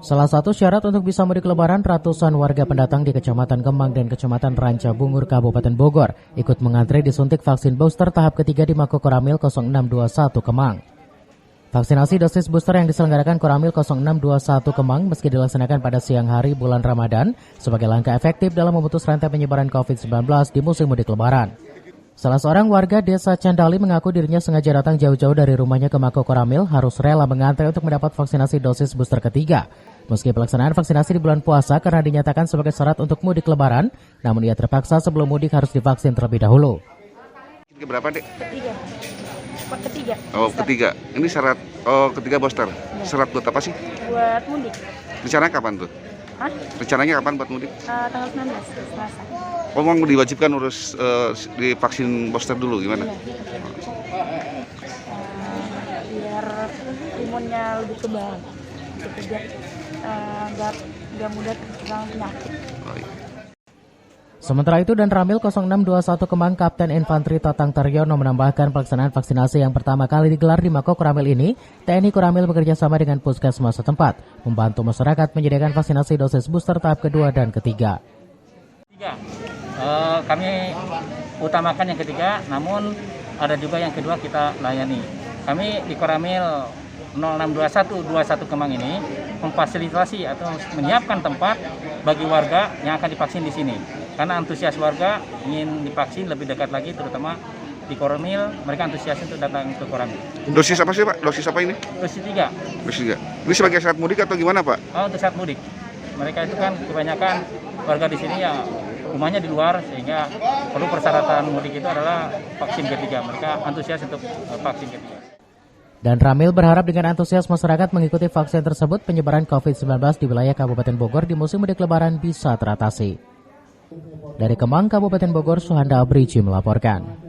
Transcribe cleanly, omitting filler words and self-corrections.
Salah satu syarat untuk bisa mudik lebaran, ratusan warga pendatang di Kecamatan Kemang dan Kecamatan Ranca Bungur, Kabupaten Bogor, ikut mengantre disuntik vaksin booster tahap ketiga di Mako Koramil 0621 Kemang. Vaksinasi dosis booster yang diselenggarakan Koramil 0621 Kemang meski dilaksanakan pada siang hari bulan Ramadan sebagai langkah efektif dalam memutus rantai penyebaran COVID-19 di musim mudik lebaran. Salah seorang warga desa Candali mengaku dirinya sengaja datang jauh-jauh dari rumahnya ke Mako Koramil harus rela mengantre untuk mendapat vaksinasi dosis booster ketiga. Meski pelaksanaan vaksinasi di bulan puasa karena dinyatakan sebagai syarat untuk mudik lebaran, namun ia terpaksa sebelum mudik harus divaksin terlebih dahulu. Berapa, Dek? Ketiga. Oh, ketiga. Ini syarat ketiga booster. Ya. Syarat buat apa sih? Buat mudik. Rencananya kapan tuh? Hah? Rencananya kapan buat mudik? Tanggal 19, Selasa. Oh, mau diwajibkan urus divaksin booster dulu gimana? Iya. Biar imunnya lebih kebal. Biar nggak mudah terserang penyakit. Oh, iya. Sementara itu, dan Ramil 0621 Kemang Kapten Infanteri Tatang Taryono menambahkan pelaksanaan vaksinasi yang pertama kali digelar di Mako Koramil ini, TNI Koramil bekerjasama dengan puskesmas setempat, membantu masyarakat menyediakan vaksinasi dosis booster tahap kedua dan ketiga. Kami utamakan yang ketiga, namun ada juga yang kedua kita layani. Kami di Koramil 0621 Kemang ini memfasilitasi atau menyiapkan tempat bagi warga yang akan divaksin di sini. Karena antusias warga ingin divaksin lebih dekat lagi, terutama di Koramil, mereka antusias untuk datang ke Koramil. Dosis apa sih, Pak? Dosis apa ini? Dosis 3. Dosis 3. Ini sebagai syarat mudik atau gimana, Pak? Oh, untuk saat mudik. Mereka itu kan kebanyakan warga di sini ya rumahnya di luar, sehingga perlu persyaratan mudik itu adalah vaksin ketiga. Mereka antusias untuk vaksin ketiga. Dan Ramil berharap dengan antusias masyarakat mengikuti vaksin tersebut, penyebaran COVID-19 di wilayah Kabupaten Bogor di musim mudik lebaran bisa teratasi. Dari Kemang, Kabupaten Bogor, Suhanda Abrici melaporkan.